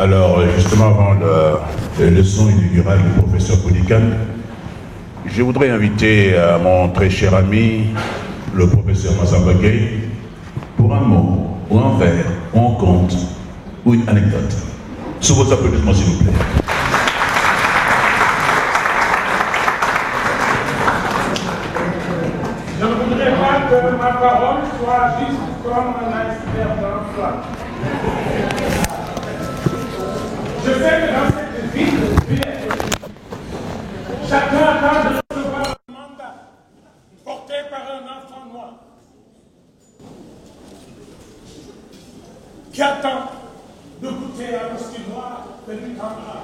Alors, justement, avant la leçon inaugurale du professeur Boudikan, je voudrais inviter mon très cher ami, le professeur Massamba Gueye, pour un mot, ou un vers, ou un conte, ou une anecdote. Sous vos applaudissements, s'il vous plaît. Je ne voudrais pas que ma parole soit juste comme un iceberg dans le soir. Je sais que dans cette ville, chacun attend de recevoir un mandat porté par un enfant noir qui attend de goûter à l'hostie noire de lui tendra.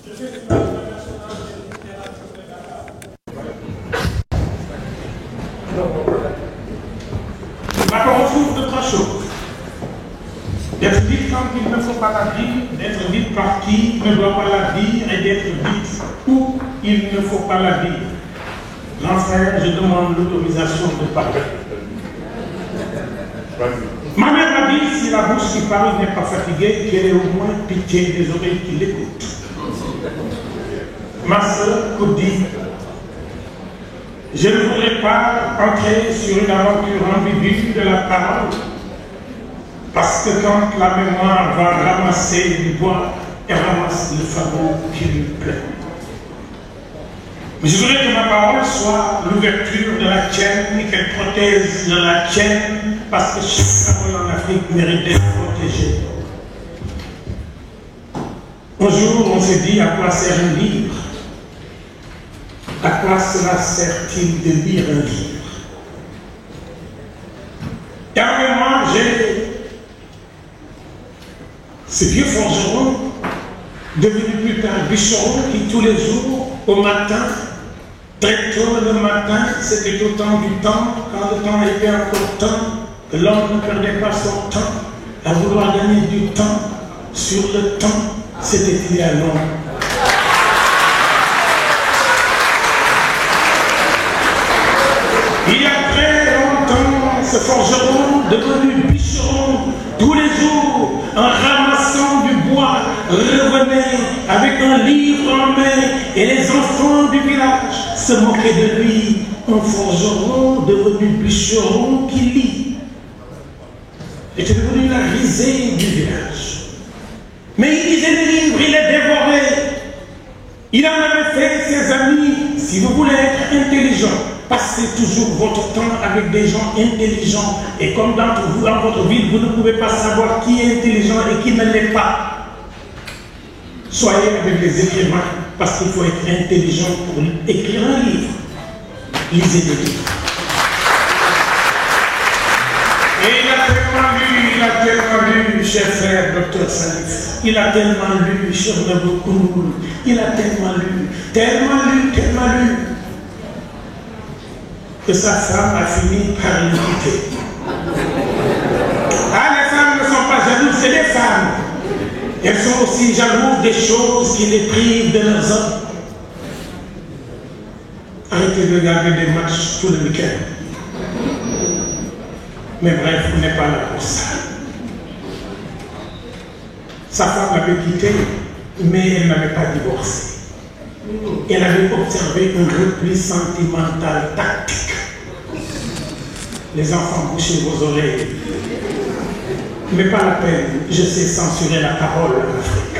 Je sais que c'est la nationale de littérature de Dakar. Ma parole souffre de trois choses. D'être vite quand il ne faut pas la dire, d'être vite par qui ne doit pas la dire et d'être vite où il ne faut pas la dire. Grand frère, je demande l'autorisation de parler. Ma mère m'a dit, si la bouche qui parle n'est pas fatiguée, qu'elle ait au moins pitié des oreilles qui l'écoutent. Ma soeur dit, je ne voudrais pas entrer sur une aventure ambiguë de la parole, parce que quand la mémoire va ramasser du bois, elle ramasse le fardeau qui lui plaît. Mais je voudrais que ma parole soit l'ouverture de la tienne et qu'elle protège de la tienne, parce que chaque parole en Afrique mérite d'être protégée. Un jour, on s'est dit à quoi sert un livre. À quoi cela sert-il de lire un livre? Et en mémoire, j'ai ce vieux forgeron, devenu plus tard bûcheron, qui tous les jours, au matin, très tôt le matin, c'était au temps du temps, quand le temps était encore temps, que l'homme ne perdait pas son temps, à vouloir gagner du temps sur le temps, c'était il y a longtemps. Il y a très longtemps, ce forgeron, devenu bûcheron, tous les jours, en ramassant du bois, revenait avec un livre en main, et les enfants du village se moquaient de lui, un forgeron devenu bûcheron qui lit. Il était devenu la risée du village. Mais il lisait les livres, il les dévorait. Il en avait fait ses amis. Si vous voulez être intelligent, passez toujours votre temps avec des gens intelligents. Et comme d'entre vous, dans votre ville, vous ne pouvez pas savoir qui est intelligent et qui ne l'est pas. Soyez avec les écrivains, parce qu'il faut être intelligent pour écrire un livre. Lisez des livres. Et il a tellement lu, cher frère Dr Salif. Il a tellement lu, cher Nabokounoul. Il a tellement lu, que sa femme a fini par le quitter. Ah, les femmes ne sont pas jalouses, c'est les femmes. Elles sont aussi jalouses des choses qui les privent de leurs hommes. Arrêtez de regarder des matchs tout le week-end. Mais bref, vous n'êtes pas là pour ça. Sa femme l'avait quitté, mais elle n'avait pas divorcé. Elle avait observé un repli sentimental tactique. Les enfants, bouchez vos oreilles. Mais pas la peine, je sais censurer la parole en Afrique.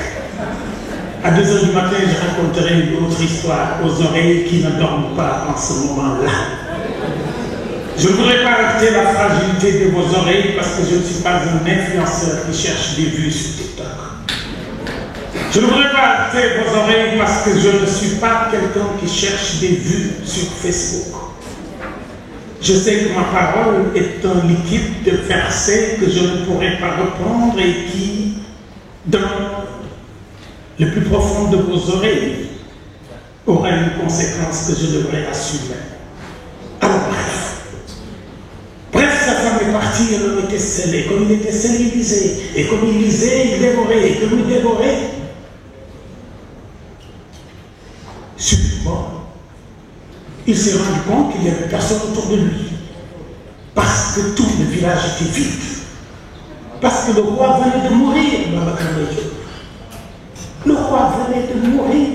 À 2 h du matin, je raconterai une autre histoire aux oreilles qui ne dorment pas en ce moment-là. Je ne voudrais pas heurter la fragilité de vos oreilles parce que je ne suis pas un influenceur qui cherche des vues sur TikTok. Je ne voudrais pas heurter vos oreilles parce que je ne suis pas quelqu'un qui cherche des vues sur Facebook. Je sais que ma parole est un liquide de versets que je ne pourrai pas reprendre et qui, dans le plus profond de vos oreilles, aura une conséquence que je devrais assumer. Alors bref, sa femme est partie, elle en était seule. Et comme il était seul, il lisait. Et comme il lisait, il dévorait. Et comme il dévorait, subitement, il s'est rendu compte qu'il n'y avait personne autour de lui. Parce que tout le village était vide. parce que le roi venait de mourir. Le roi venait de mourir.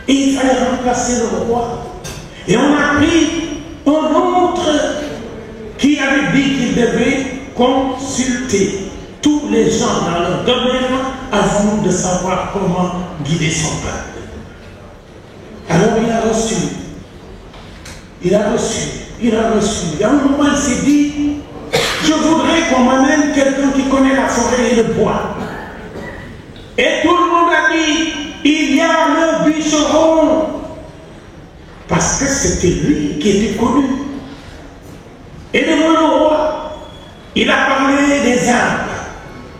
Et il fallait remplacer le roi. Et on a pris un autre qui avait dit qu'il devait consulter tous les gens dans leur domaine avant de savoir comment guider son peuple. Alors il a reçu. Et à un moment il s'est dit, je voudrais qu'on m'amène quelqu'un qui connaît la forêt et le bois. Et tout le monde a dit, il y a le bûcheron. Parce que c'était lui qui était connu. Et devant le roi, il a parlé des arbres,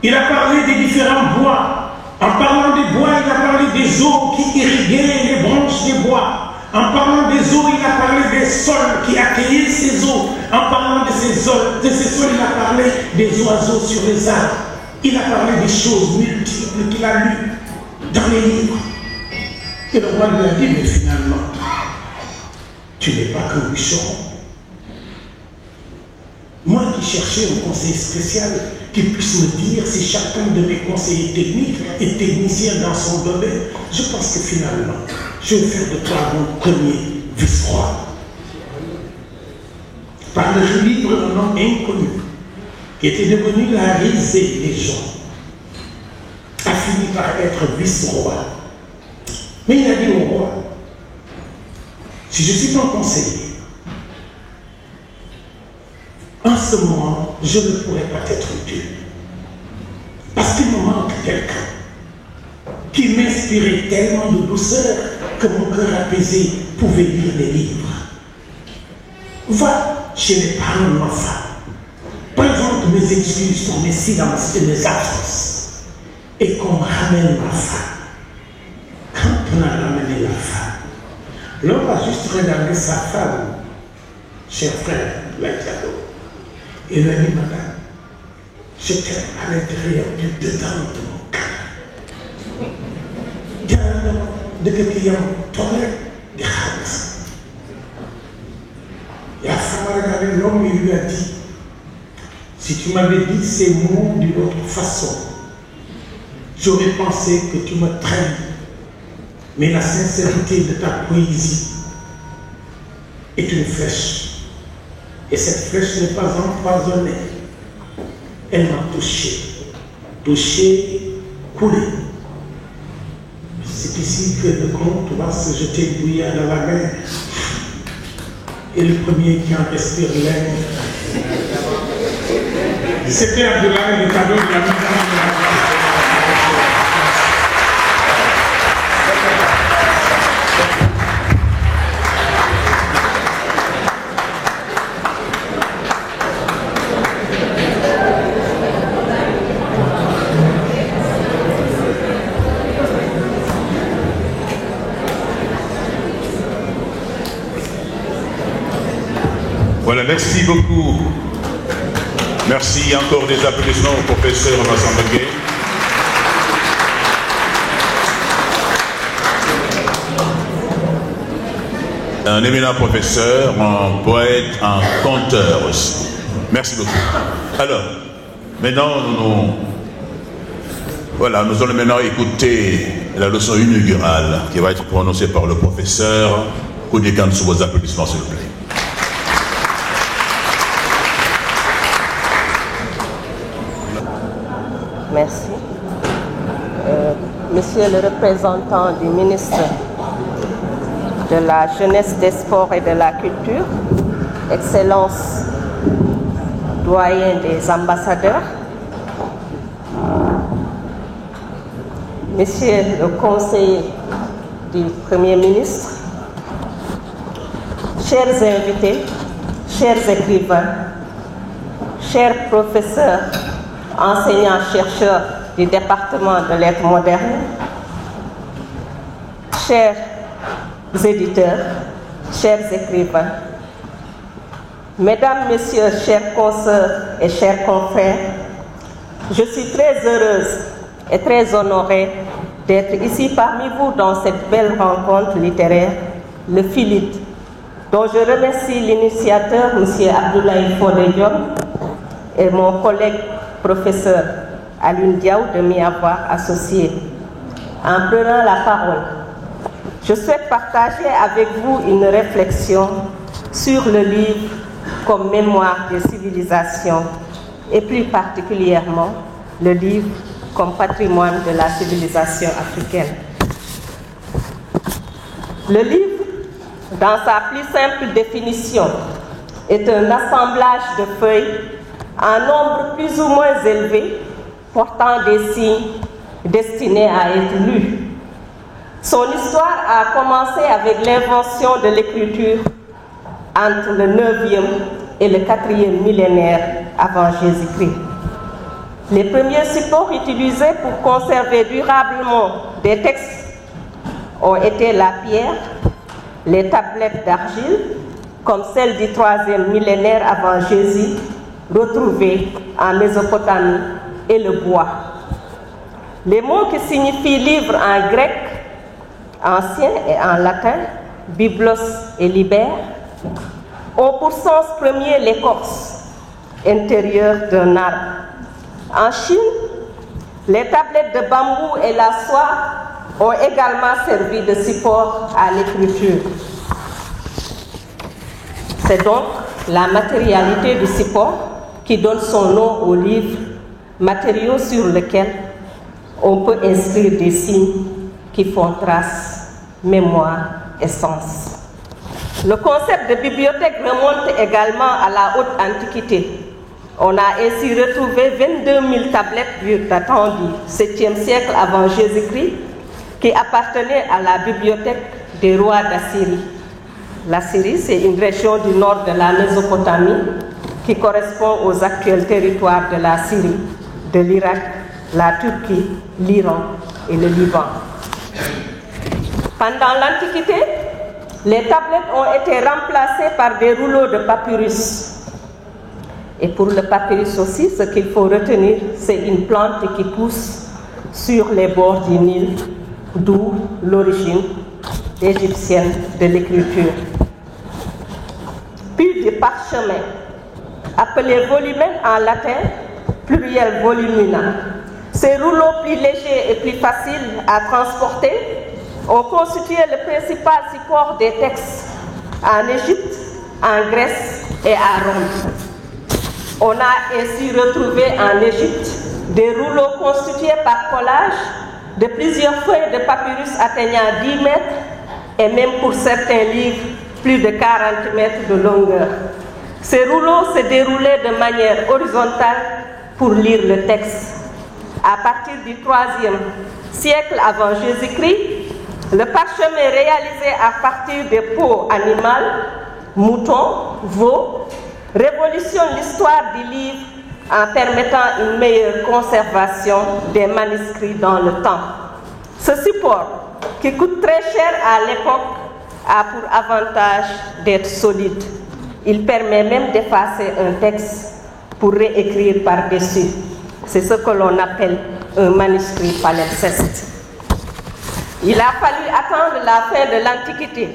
il a parlé des différents bois. En parlant des bois, il a parlé des eaux qui irriguaient les branches des bois. En parlant des eaux, il a parlé des sols qui accueillaient ces eaux. En parlant de ces sols, il a parlé des oiseaux sur les arbres. Il a parlé des choses multiples qu'il a lues dans les livres. Et le roi lui a dit, mais finalement, tu n'es pas qu'un bûcheron. Moi qui cherchais un conseiller spécial qui puisse me dire si chacun de mes conseillers techniques est technicien dans son domaine, je pense que finalement, je vais faire de toi mon premier vice-roi. Par le livre d'un homme inconnu, qui était devenu la risée des gens, a fini par être vice-roi. Mais il a dit au roi, si je suis ton conseiller, en ce moment, je ne pourrais pas être Dieu. Parce qu'il me manque quelqu'un qui m'inspirait tellement de douceur que mon cœur apaisé pouvait lire les livres. Va chez les parents de ma femme. Présente mes excuses pour mes silences et mes absences. Et qu'on ramène ma femme. Quand on a ramené la femme, l'homme a juste regardé sa femme, cher frère, Laïtado. Il lui a dit, madame, je t'aime à l'intérieur du dedans de mon cœur. De quelqu'un qui des rames. Et la femme a regardé l'homme et lui a dit, si tu m'avais dit ces mots d'une autre façon, j'aurais pensé que tu me trahis. Mais la sincérité de ta poésie est une flèche. Et cette flèche n'est pas empoisonnée. Elle m'a touché, coulé. C'est ici que le comte va se jeter bouillant dans la mer. Et le premier qui en respire l'air, c'était Abdoulaye, le cadeau de la maison. Voilà, merci beaucoup. Merci encore des applaudissements au professeur Massamba Gueye. Un éminent professeur, un poète, un conteur aussi. Merci beaucoup. Alors, maintenant, nous allons maintenant écouter la leçon inaugurale qui va être prononcée par le professeur Koudikan sous vos applaudissements, s'il vous plaît. Merci. Monsieur le représentant du ministre de la Jeunesse, des Sports et de la Culture, Excellence, doyen des ambassadeurs, Monsieur le conseiller du Premier ministre, chers invités, chers écrivains, chers professeurs, enseignants-chercheurs du département de lettres modernes, chers éditeurs, chers écrivains, mesdames, messieurs, chers consoeurs et chers confrères, je suis très heureuse et très honorée d'être ici parmi vous dans cette belle rencontre littéraire, le Philide, dont je remercie l'initiateur, M. Abdoulaye Fodé Diop, et mon collègue professeur Alioune Diaw de m'y avoir associé. En prenant la parole, je souhaite partager avec vous une réflexion sur le livre comme mémoire des civilisations et plus particulièrement le livre comme patrimoine de la civilisation africaine. Le livre, dans sa plus simple définition, est un assemblage de feuilles en nombre plus ou moins élevé portant des signes destinés à être lus. Son histoire a commencé avec l'invention de l'écriture entre le 9e et le 4e millénaire avant Jésus-Christ. Les premiers supports utilisés pour conserver durablement des textes ont été la pierre, les tablettes d'argile, comme celles du 3e millénaire avant Jésus, retrouvées en Mésopotamie, et le bois. Les mots qui signifient livre en grec ancien et en latin, biblos et liber, ont pour sens premier l'écorce intérieure d'un arbre. En Chine, les tablettes de bambou et la soie ont également servi de support à l'écriture. C'est donc la matérialité du support qui donne son nom au livre, matériaux sur lesquels on peut inscrire des signes qui font trace, mémoire et sens. Le concept de bibliothèque remonte également à la haute antiquité. On a ainsi retrouvé 22 000 tablettes datant du 7e siècle avant Jésus-Christ qui appartenaient à la bibliothèque des rois d'Assyrie. L'Assyrie, c'est une région du nord de la Mésopotamie qui correspond aux actuels territoires de la Syrie, de l'Irak, la Turquie, l'Iran et le Liban. Pendant l'Antiquité, les tablettes ont été remplacées par des rouleaux de papyrus. Et pour le papyrus aussi, ce qu'il faut retenir, c'est une plante qui pousse sur les bords du Nil, d'où l'origine égyptienne de l'écriture. Puis des parchemins, appelés volumen en latin, pluriel volumina. Ces rouleaux plus légers et plus faciles à transporter ont constitué le principal support des textes en Égypte, en Grèce et à Rome. On a ainsi retrouvé en Égypte des rouleaux constitués par collage de plusieurs feuilles de papyrus atteignant 10 mètres et même pour certains livres plus de 40 mètres de longueur. Ces rouleaux se déroulaient de manière horizontale pour lire le texte. À partir du 3e siècle avant Jésus-Christ, le parchemin réalisé à partir des peaux animales, moutons, veaux, révolutionne l'histoire du livre en permettant une meilleure conservation des manuscrits dans le temps. Ce support, qui coûte très cher à l'époque, a pour avantage d'être solide. Il permet même d'effacer un texte pour réécrire par-dessus. C'est ce que l'on appelle un manuscrit palimpseste. Il a fallu attendre la fin de l'Antiquité,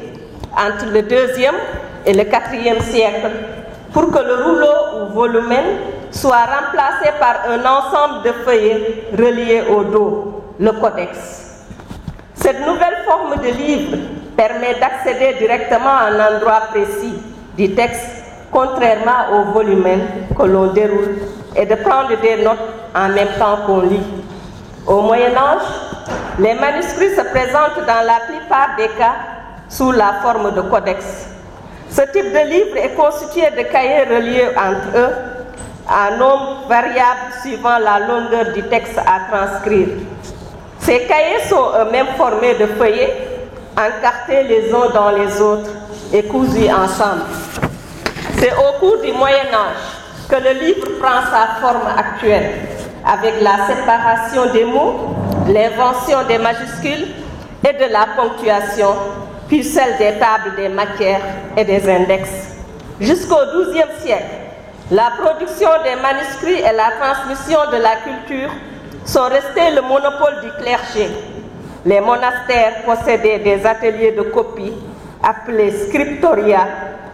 entre le 2e et le 4e siècle, pour que le rouleau ou volumen soit remplacé par un ensemble de feuillets reliés au dos, le codex. Cette nouvelle forme de livre permet d'accéder directement à un endroit précis du texte, contrairement au volumen que l'on déroule, et de prendre des notes en même temps qu'on lit. Au Moyen-Âge, les manuscrits se présentent dans la plupart des cas sous la forme de codex. Ce type de livre est constitué de cahiers reliés entre eux en nombre variable suivant la longueur du texte à transcrire. Ces cahiers sont eux-mêmes formés de feuillets, encartés les uns dans les autres et cousus ensemble. C'est au cours du Moyen-Âge que le livre prend sa forme actuelle, avec la séparation des mots, l'invention des majuscules et de la ponctuation, puis celle des tables des matières et des index. Jusqu'au XIIe siècle, la production des manuscrits et la transmission de la culture sont restés le monopole du clergé. Les monastères possédaient des ateliers de copie appelés scriptoria,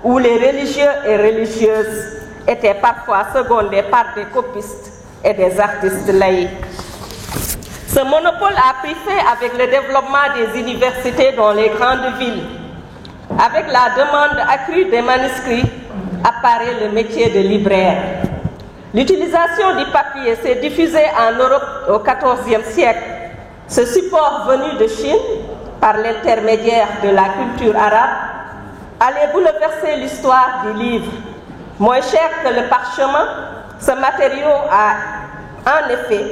où les religieux et religieuses était parfois secondé par des copistes et des artistes laïcs. Ce monopole a pris fin avec le développement des universités dans les grandes villes. Avec la demande accrue des manuscrits, apparaît le métier de libraire. L'utilisation du papier s'est diffusée en Europe au XIVe siècle. Ce support venu de Chine, par l'intermédiaire de la culture arabe, allait bouleverser l'histoire du livre. Moins cher que le parchemin, ce matériau a en effet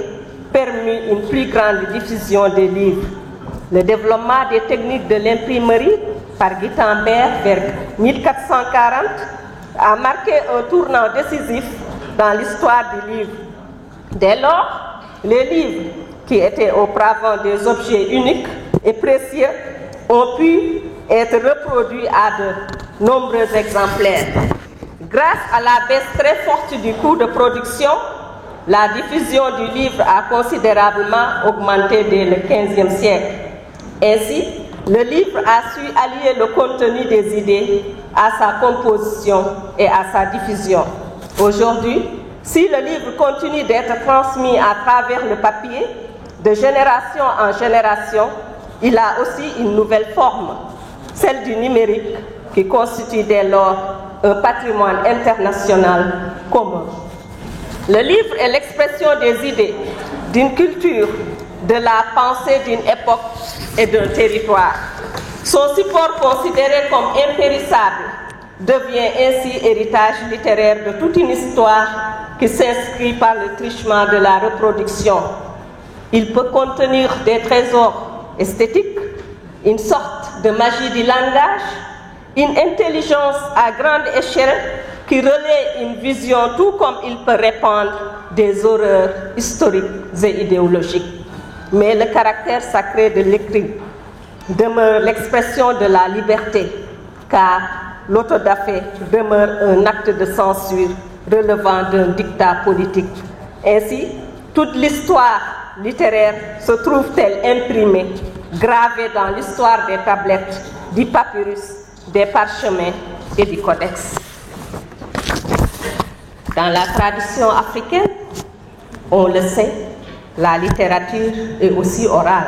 permis une plus grande diffusion des livres. Le développement des techniques de l'imprimerie par Gutenberg vers 1440 a marqué un tournant décisif dans l'histoire du livre. Dès lors, les livres, qui étaient auparavant des objets uniques et précieux, ont pu être reproduits à de nombreux exemplaires. Grâce à la baisse très forte du coût de production, la diffusion du livre a considérablement augmenté dès le XVe siècle. Ainsi, le livre a su allier le contenu des idées à sa composition et à sa diffusion. Aujourd'hui, si le livre continue d'être transmis à travers le papier, de génération en génération, il a aussi une nouvelle forme, celle du numérique, qui constitue dès lors un patrimoine international commun. Le livre est l'expression des idées, d'une culture, de la pensée d'une époque et d'un territoire. Son support considéré comme impérissable devient ainsi héritage littéraire de toute une histoire qui s'inscrit par le truchement de la reproduction. Il peut contenir des trésors esthétiques, une sorte de magie du langage, une intelligence à grande échelle qui relaie une vision tout comme il peut répandre des horreurs historiques et idéologiques. Mais le caractère sacré de l'écrit demeure l'expression de la liberté, car l'autodafé demeure un acte de censure relevant d'un dictat politique. Ainsi, toute l'histoire littéraire se trouve-t-elle imprimée, gravée dans l'histoire des tablettes, du papyrus, des parchemins et du codex. Dans la tradition africaine, on le sait, la littérature est aussi orale,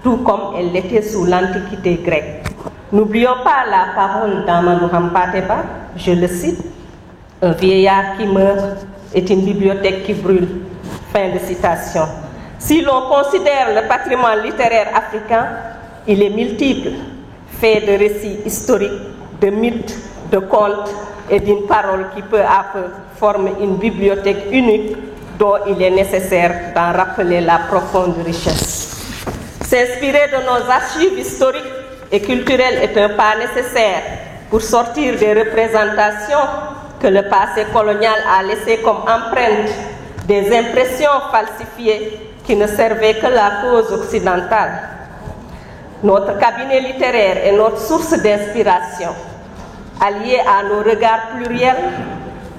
tout comme elle l'était sous l'Antiquité grecque. N'oublions pas la parole d'Amadou Hampâté-Bâ, je le cite, « Un vieillard qui meurt est une bibliothèque qui brûle ». Fin de citation. Si l'on considère le patrimoine littéraire africain, il est multiple, fait de récits historiques, de mythes, de contes et d'une parole qui peu à peu forme une bibliothèque unique dont il est nécessaire d'en rappeler la profonde richesse. S'inspirer de nos archives historiques et culturelles est un pas nécessaire pour sortir des représentations que le passé colonial a laissées comme empreinte, des impressions falsifiées qui ne servaient que la cause occidentale. Notre cabinet littéraire est notre source d'inspiration, alliée à nos regards pluriels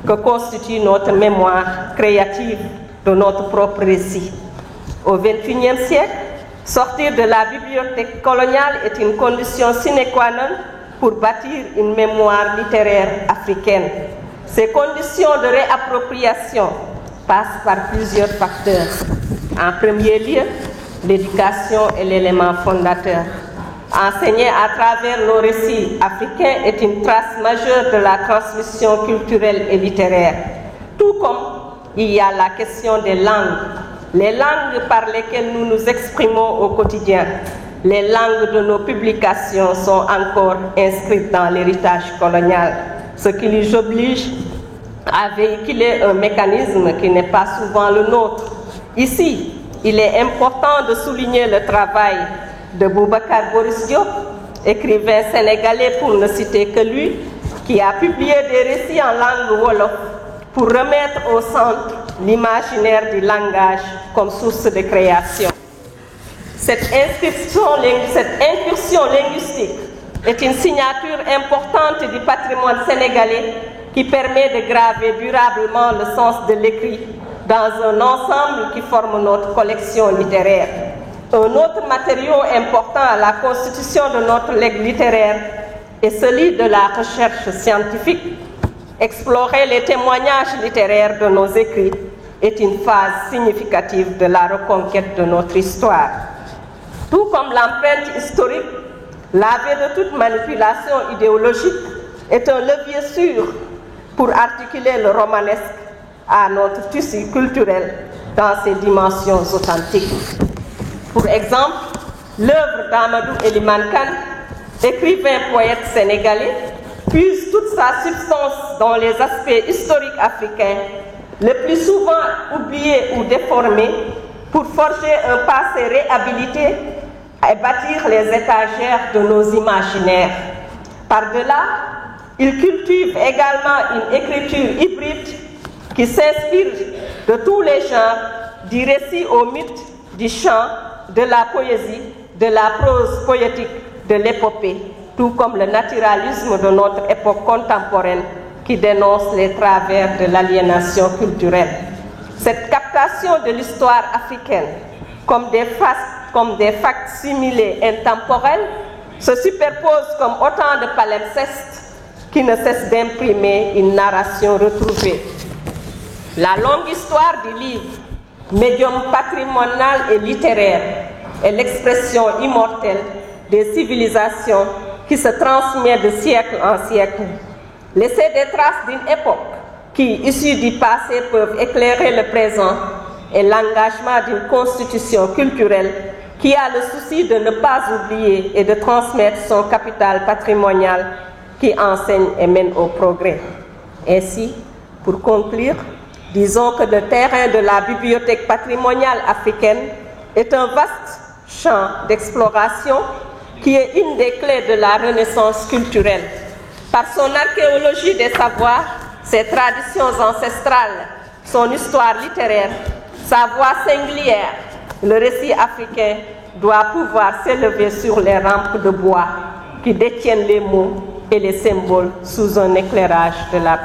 que constitue notre mémoire créative de notre propre récit. Au XXIe siècle, sortir de la bibliothèque coloniale est une condition sine qua non pour bâtir une mémoire littéraire africaine. Ces conditions de réappropriation passent par plusieurs facteurs. En premier lieu, l'éducation est l'élément fondateur. Enseigner à travers nos récits africains est une trace majeure de la transmission culturelle et littéraire. Tout comme il y a la question des langues, les langues par lesquelles nous nous exprimons au quotidien. Les langues de nos publications sont encore inscrites dans l'héritage colonial, ce qui nous oblige à véhiculer un mécanisme qui n'est pas souvent le nôtre. Ici, il est important de souligner le travail de Boubacar Boris Diop, écrivain sénégalais pour ne citer que lui, qui a publié des récits en langue wolof pour remettre au centre l'imaginaire du langage comme source de création. Cette incursion linguistique est une signature importante du patrimoine sénégalais qui permet de graver durablement le sens de l'écrit dans un ensemble qui forme notre collection littéraire. Un autre matériau important à la constitution de notre legs littéraire est celui de la recherche scientifique. explorer les témoignages littéraires de nos écrits est une phase significative de la reconquête de notre histoire. Tout comme l'empreinte historique, lavée de toute manipulation idéologique, est un levier sûr pour articuler le romanesque à notre tissu culturel dans ses dimensions authentiques. Pour exemple, l'œuvre d'Amadou Eliman Kane, écrivain poète sénégalais, puise toute sa substance dans les aspects historiques africains, le plus souvent oubliés ou déformés, pour forger un passé réhabilité et bâtir les étagères de nos imaginaires. Par-delà, il cultive également une écriture hybride qui s'inspire de tous les genres, du récit au mythe, du chant, de la poésie, de la prose poétique, de l'épopée, tout comme le naturalisme de notre époque contemporaine qui dénonce les travers de l'aliénation culturelle. Cette captation de l'histoire africaine comme des facsimilés intemporels se superpose comme autant de palimpsestes qui ne cessent d'imprimer une narration retrouvée. La longue histoire du livre, médium patrimonial et littéraire, est l'expression immortelle des civilisations qui se transmet de siècle en siècle. Laisser des traces d'une époque qui, issues du passé, peuvent éclairer le présent et l'engagement d'une constitution culturelle qui a le souci de ne pas oublier et de transmettre son capital patrimonial qui enseigne et mène au progrès. Ainsi, pour conclure, disons que le terrain de la bibliothèque patrimoniale africaine est un vaste champ d'exploration qui est une des clés de la renaissance culturelle. Par son archéologie des savoirs, ses traditions ancestrales, son histoire littéraire, sa voix singulière, le récit africain doit pouvoir s'élever sur les rampes de bois qui détiennent les mots et les symboles sous un éclairage de la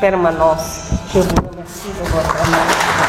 permanence. Je vous remercie de votre attention.